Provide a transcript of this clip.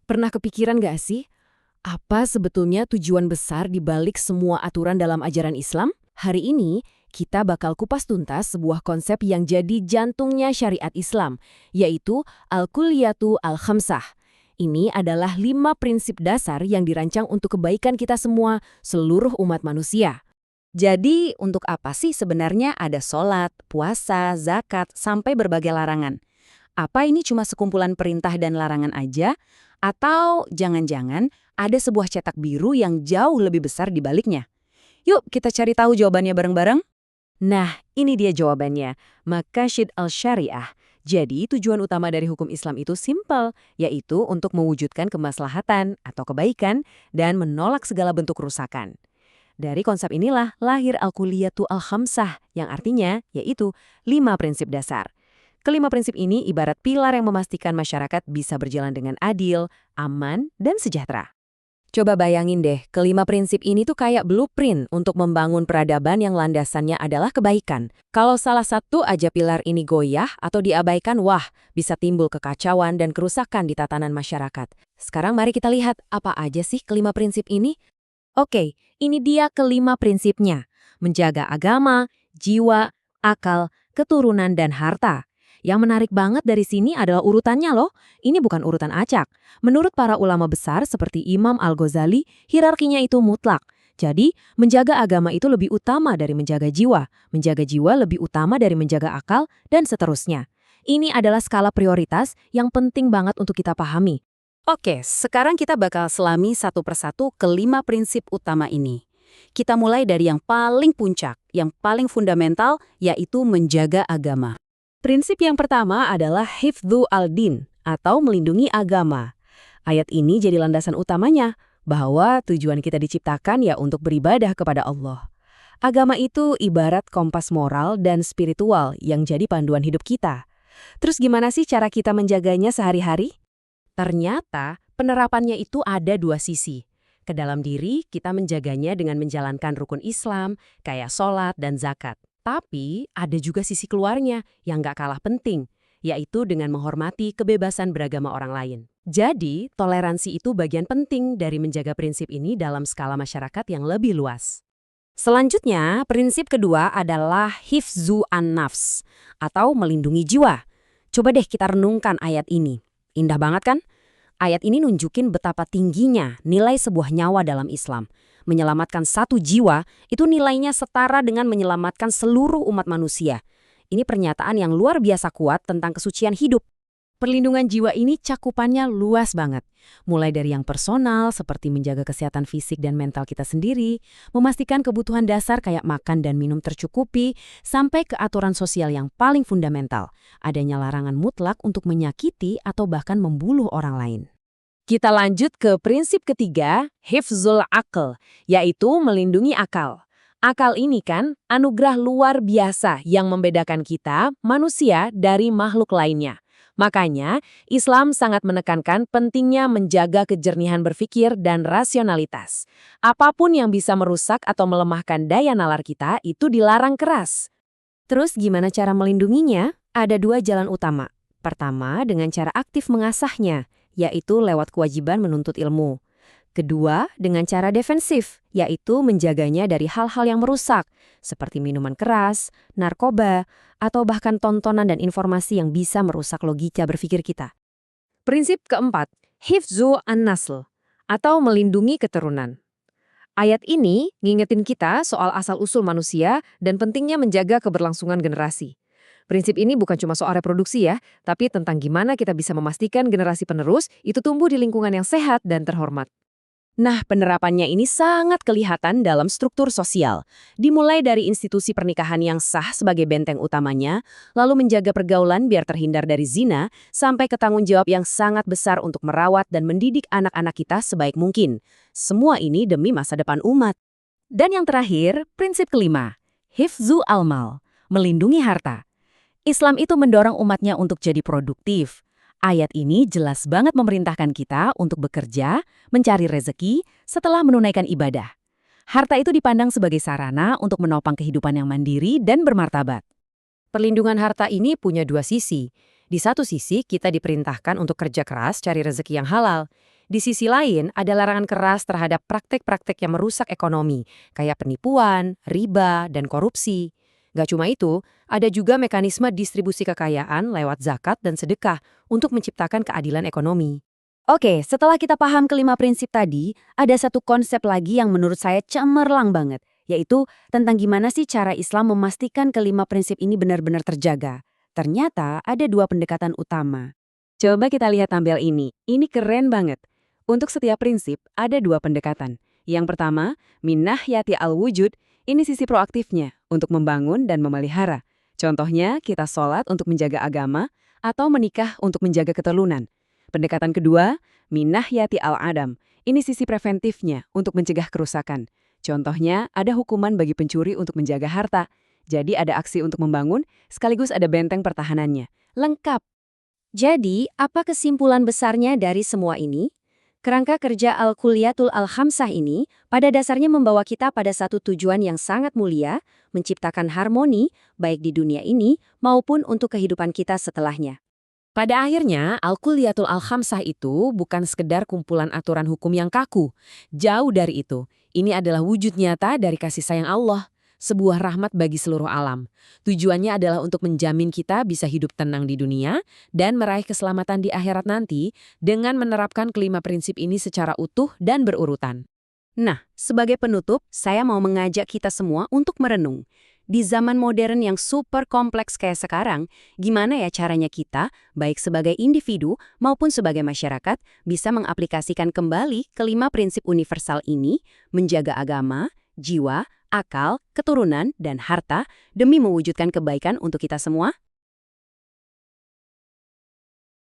Pernah kepikiran gak sih, apa sebetulnya tujuan besar di balik semua aturan dalam ajaran Islam? Hari ini, kita bakal kupas tuntas sebuah konsep yang jadi jantungnya syariat Islam, yaitu Al-Kulliyatu Al-Khamsah. Ini adalah 5 prinsip dasar yang dirancang untuk kebaikan kita semua, seluruh umat manusia. Jadi, untuk apa sih sebenarnya ada sholat, puasa, zakat, sampai berbagai larangan? Apa ini cuma sekumpulan perintah dan larangan aja? Atau jangan-jangan ada sebuah cetak biru yang jauh lebih besar di baliknya? Yuk kita cari tahu jawabannya bareng-bareng. Nah, ini dia jawabannya. Maqasid al-Syariah. Jadi, tujuan utama dari hukum Islam itu simpel, yaitu untuk mewujudkan kemaslahatan atau kebaikan dan menolak segala bentuk kerusakan. Dari konsep inilah lahir Al-Kulliyatu Al-Khamsah, yang artinya yaitu 5 prinsip dasar. Kelima prinsip ini ibarat pilar yang memastikan masyarakat bisa berjalan dengan adil, aman, dan sejahtera. Coba bayangin deh, kelima prinsip ini tuh kayak blueprint untuk membangun peradaban yang landasannya adalah kebaikan. Kalau salah satu aja pilar ini goyah atau diabaikan, wah, bisa timbul kekacauan dan kerusakan di tatanan masyarakat. Sekarang mari kita lihat apa aja sih kelima prinsip ini. Oke, ini dia kelima prinsipnya. Menjaga agama, jiwa, akal, keturunan, dan harta. Yang menarik banget dari sini adalah urutannya loh. Ini bukan urutan acak. Menurut para ulama besar seperti Imam Al-Ghazali, hierarkinya itu mutlak. Jadi, menjaga agama itu lebih utama dari menjaga jiwa. Menjaga jiwa lebih utama dari menjaga akal, dan seterusnya. Ini adalah skala prioritas yang penting banget untuk kita pahami. Oke, sekarang kita bakal selami satu persatu kelima prinsip utama ini. Kita mulai dari yang paling puncak, yang paling fundamental, yaitu menjaga agama. Prinsip yang pertama adalah hifdzu al-din, atau melindungi agama. Ayat ini jadi landasan utamanya, bahwa tujuan kita diciptakan ya untuk beribadah kepada Allah. Agama itu ibarat kompas moral dan spiritual yang jadi panduan hidup kita. Terus gimana sih cara kita menjaganya sehari-hari? Ternyata, penerapannya itu ada dua sisi. Ke dalam diri, kita menjaganya dengan menjalankan rukun Islam, kayak sholat dan zakat. Tapi, ada juga sisi keluarnya yang gak kalah penting, yaitu dengan menghormati kebebasan beragama orang lain. Jadi, toleransi itu bagian penting dari menjaga prinsip ini dalam skala masyarakat yang lebih luas. Selanjutnya, prinsip kedua adalah hifzu an-nafs, atau melindungi jiwa. Coba deh kita renungkan ayat ini. Indah banget kan? Ayat ini nunjukin betapa tingginya nilai sebuah nyawa dalam Islam. Menyelamatkan satu jiwa, itu nilainya setara dengan menyelamatkan seluruh umat manusia. Ini pernyataan yang luar biasa kuat tentang kesucian hidup. Perlindungan jiwa ini cakupannya luas banget. Mulai dari yang personal, seperti menjaga kesehatan fisik dan mental kita sendiri, memastikan kebutuhan dasar kayak makan dan minum tercukupi, sampai ke aturan sosial yang paling fundamental, adanya larangan mutlak untuk menyakiti atau bahkan membunuh orang lain. Kita lanjut ke prinsip ketiga, hifzul aql, yaitu melindungi akal. Akal ini kan anugerah luar biasa yang membedakan kita, manusia, dari makhluk lainnya. Makanya, Islam sangat menekankan pentingnya menjaga kejernihan berpikir dan rasionalitas. Apapun yang bisa merusak atau melemahkan daya nalar kita itu dilarang keras. Terus gimana cara melindunginya? Ada dua jalan utama. Pertama, dengan cara aktif mengasahnya, yaitu lewat kewajiban menuntut ilmu. Kedua, dengan cara defensif, yaitu menjaganya dari hal-hal yang merusak, seperti minuman keras, narkoba, atau bahkan tontonan dan informasi yang bisa merusak logika berpikir kita. Prinsip keempat, hifzu an-nasl, atau melindungi keturunan. Ayat ini ngingetin kita soal asal-usul manusia dan pentingnya menjaga keberlangsungan generasi. Prinsip ini bukan cuma soal reproduksi ya, tapi tentang gimana kita bisa memastikan generasi penerus itu tumbuh di lingkungan yang sehat dan terhormat. Nah, penerapannya ini sangat kelihatan dalam struktur sosial. Dimulai dari institusi pernikahan yang sah sebagai benteng utamanya, lalu menjaga pergaulan biar terhindar dari zina, sampai ke tanggung jawab yang sangat besar untuk merawat dan mendidik anak-anak kita sebaik mungkin. Semua ini demi masa depan umat. Dan yang terakhir, prinsip kelima, hifzu al-mal, melindungi harta. Islam itu mendorong umatnya untuk jadi produktif. Ayat ini jelas banget memerintahkan kita untuk bekerja, mencari rezeki, setelah menunaikan ibadah. Harta itu dipandang sebagai sarana untuk menopang kehidupan yang mandiri dan bermartabat. Perlindungan harta ini punya dua sisi. Di satu sisi, kita diperintahkan untuk kerja keras cari rezeki yang halal. Di sisi lain, ada larangan keras terhadap praktek-praktek yang merusak ekonomi, kayak penipuan, riba, dan korupsi. Gak cuma itu, ada juga mekanisme distribusi kekayaan lewat zakat dan sedekah untuk menciptakan keadilan ekonomi. Oke, setelah kita paham kelima prinsip tadi, ada satu konsep lagi yang menurut saya cemerlang banget, yaitu tentang gimana sih cara Islam memastikan kelima prinsip ini benar-benar terjaga. Ternyata ada dua pendekatan utama. Coba kita lihat tampil ini keren banget. Untuk setiap prinsip, ada dua pendekatan. Yang pertama, min nahyati al-wujud, ini sisi proaktifnya, untuk membangun dan memelihara. Contohnya, kita sholat untuk menjaga agama, atau menikah untuk menjaga keturunan. Pendekatan kedua, min nahyati al-adam, ini sisi preventifnya, untuk mencegah kerusakan. Contohnya, ada hukuman bagi pencuri untuk menjaga harta. Jadi ada aksi untuk membangun, sekaligus ada benteng pertahanannya. Lengkap. Jadi, apa kesimpulan besarnya dari semua ini? Kerangka kerja Al-Kulliyatul Al-Khamsah ini pada dasarnya membawa kita pada satu tujuan yang sangat mulia, menciptakan harmoni, baik di dunia ini maupun untuk kehidupan kita setelahnya. Pada akhirnya, Al-Kulliyatul Al-Khamsah itu bukan sekedar kumpulan aturan hukum yang kaku. Jauh dari itu, ini adalah wujud nyata dari kasih sayang Allah, sebuah rahmat bagi seluruh alam. Tujuannya adalah untuk menjamin kita bisa hidup tenang di dunia dan meraih keselamatan di akhirat nanti dengan menerapkan kelima prinsip ini secara utuh dan berurutan. Nah, sebagai penutup, saya mau mengajak kita semua untuk merenung. Di zaman modern yang super kompleks kayak sekarang, gimana ya caranya kita, baik sebagai individu maupun sebagai masyarakat, bisa mengaplikasikan kembali kelima prinsip universal ini, menjaga agama, jiwa, akal, keturunan, dan harta demi mewujudkan kebaikan untuk kita semua?